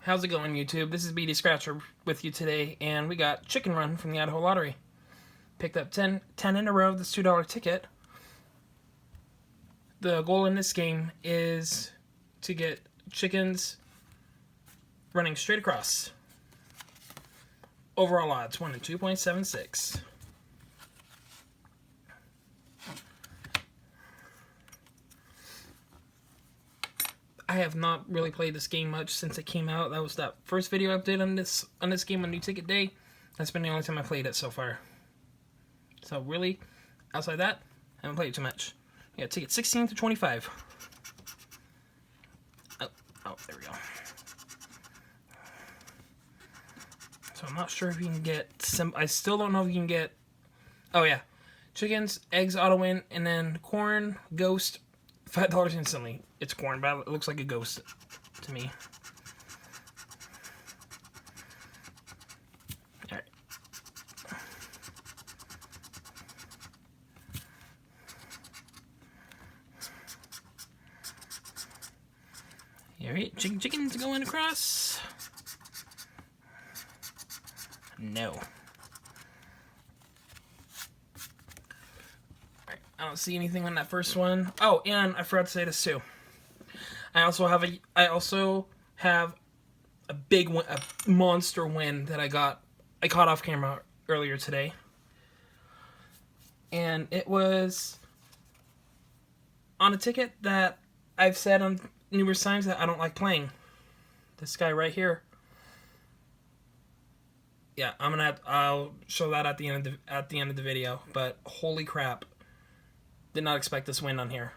How's it going, YouTube? This is BD Scratcher with you today, and we got Chicken Run from the Idaho Lottery. Picked up 10 in a row of this $2 ticket. The goal in this game is to get chickens running straight across. Overall odds, 1 in 2.76. I have not really played this game much since it came out. That was that first video I did on this game on New Ticket Day. That's been the only time I played it so far. So really, outside that, I haven't played it too much. Yeah, ticket 16 to 25. Oh, there we go. So I'm not sure if you can get some. I still don't know if you can get. Oh yeah, chickens, eggs, auto win, and then corn, ghost, $5 instantly. It's corn, but it looks like a ghost to me. Alright. Alright, chickens going across. No. Alright, I don't see anything on that first one. Oh, and I forgot to say this too. I also have a big win, a monster win that I caught off camera earlier today. And it was on a ticket that I've said on numerous times that I don't like playing. This guy right here. Yeah, I'll show that at the end of the video, but holy crap. Did not expect this win on here.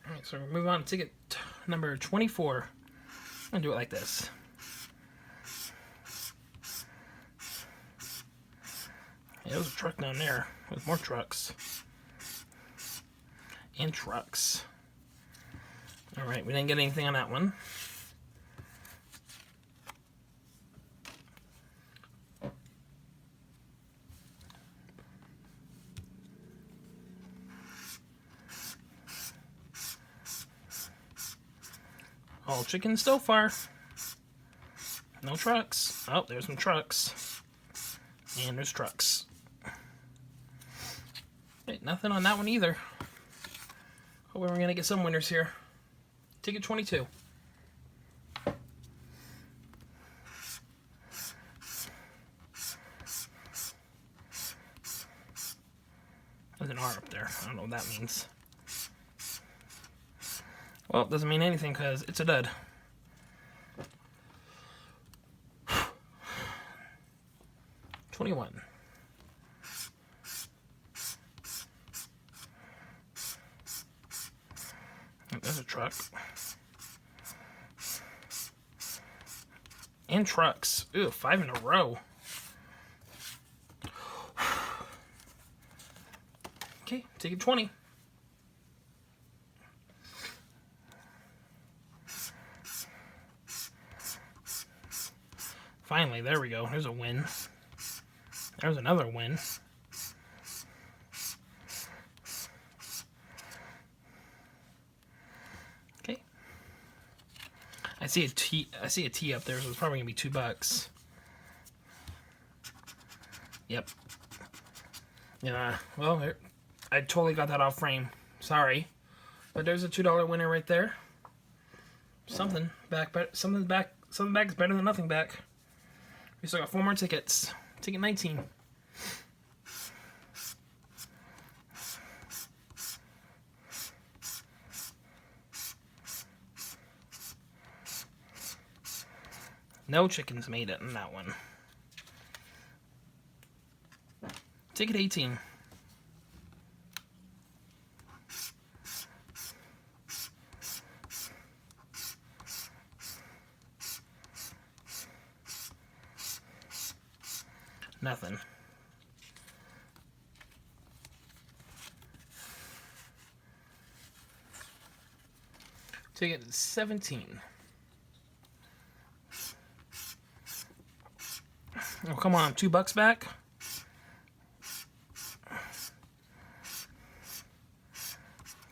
Alright, so we'll move on to ticket number 24. I'm gonna do it like this. Yeah, there's a truck down there with more trucks. And trucks. Alright, we didn't get anything on that one. All chickens so far. No trucks. Oh, there's some trucks. And there's trucks. Wait, nothing on that one either. Hope we're going to get some winners here. Ticket 22. There's an R up there. I don't know what that means. Well, it doesn't mean anything because it's a dud. $21. There's a truck. And trucks. Ooh, 5 in a row. Okay, ticket 20. Finally, there we go. There's a win. There's another win. Okay. I see a T up there, so it's probably gonna be $2. Yep. Yeah. Well, I totally got that off frame. Sorry, but there's a $2 winner right there. Something back is better than nothing back. We still got 4 more tickets. Ticket 19. No chickens made it in that one. Ticket 18. Nothing. Ticket 17. Oh, come on, $2 back?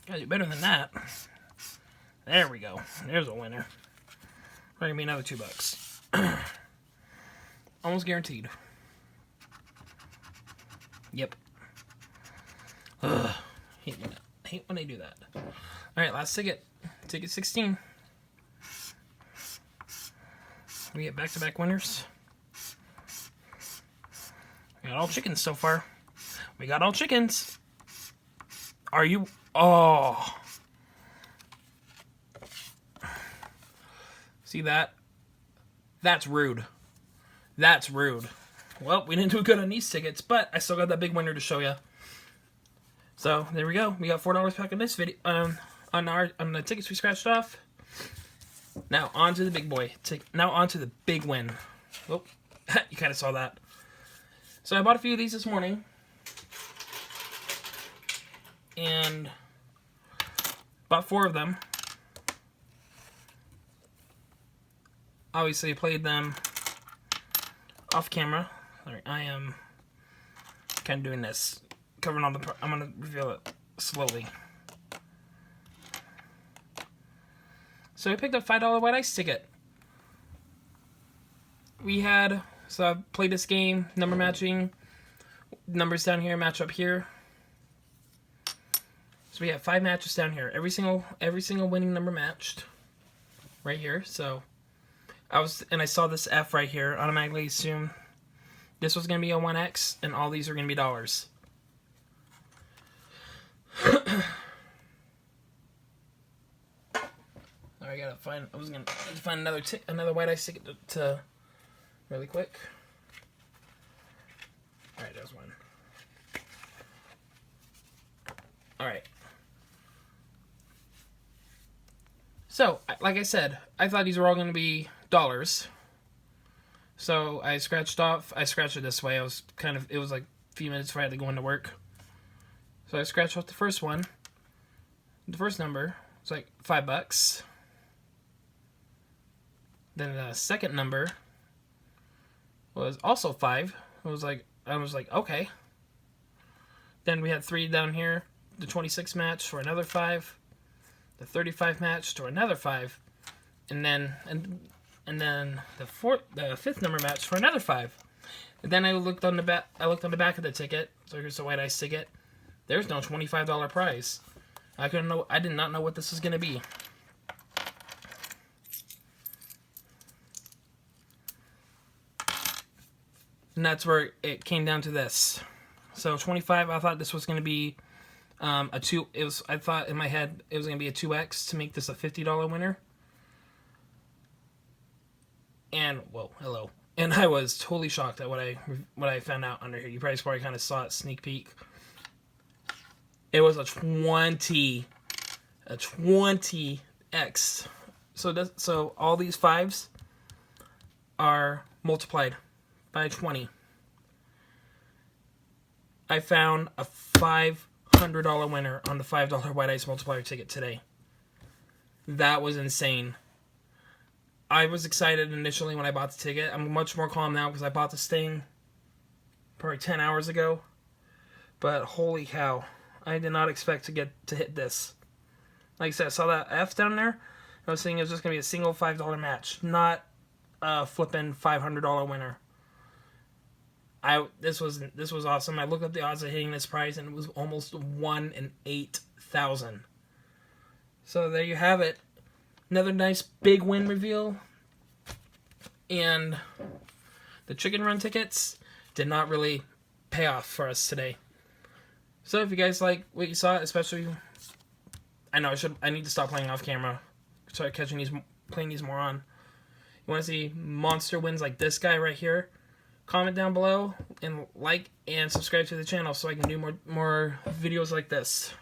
Gotta do better than that. There we go. There's a winner. Probably gonna be another $2. Almost guaranteed. Yep. Ugh. Hate when they do that. Alright, last ticket. Ticket 16. We get back-to-back winners. We got all chickens so far. We got all chickens. Are you... Oh. See that? That's rude. That's rude. Well, we didn't do good on these tickets, but I still got that big winner to show you. So, there we go. We got $4 back on this video. On the tickets we scratched off. Now, on to the big boy. Now, on to the big win. Oh, you kind of saw that. So, I bought a few of these this morning. And bought 4 of them. Obviously, I played them off camera. Sorry, I am kind of doing this. Covering all the... I'm going to reveal it slowly. So I picked up $5 white ice ticket. We had... So I played this game, number matching. Numbers down here, match up here. So we have 5 matches down here. Every single winning number matched. Right here. So I saw this F right here. Automatically assumed this was going to be a 1X, and all these are going to be dollars. I gotta find. I was gonna find another white ice ticket to really quick. All right, there's one. All right. So, like I said, I thought these were all going to be dollars. So I scratched it this way. It was like a few minutes before I had to go into work. So I scratched off the first one. The first number was like $5. Then the second number was also 5. I was like, okay. Then we had 3 down here. The 26 match for another 5. The 35 match to another 5. And then the 5th number match for another 5. And then I looked on the back. I looked on the back of the ticket. So here's the white ice ticket. There's no $25 prize. I did not know what this was gonna be. And that's where it came down to this. So 25. I thought this was gonna be a 2. I thought in my head it was gonna be a 2X to make this a $50 winner. And whoa, hello. And I was totally shocked at what I found out under here. You probably kind of saw it sneak peek. It was a 20x. So all these 5s are multiplied by 20. I found a $500 winner on the $5 white ice multiplier ticket today. That was insane. I was excited initially when I bought the ticket. I'm much more calm now because I bought this thing probably 10 hours ago. But holy cow. I did not expect to hit this. Like I said, I saw that F down there. I was thinking it was just going to be a single $5 match. Not a flipping $500 winner. This was awesome. I looked up the odds of hitting this prize and it was almost 1 in 8,000. So there you have it. Another nice big win reveal. And the chicken run tickets did not really pay off for us today. So if you guys like what you saw, especially, I need to stop playing off camera. Start playing these more on. You want to see monster wins like this guy right here? Comment down below and like and subscribe to the channel so I can do more videos like this.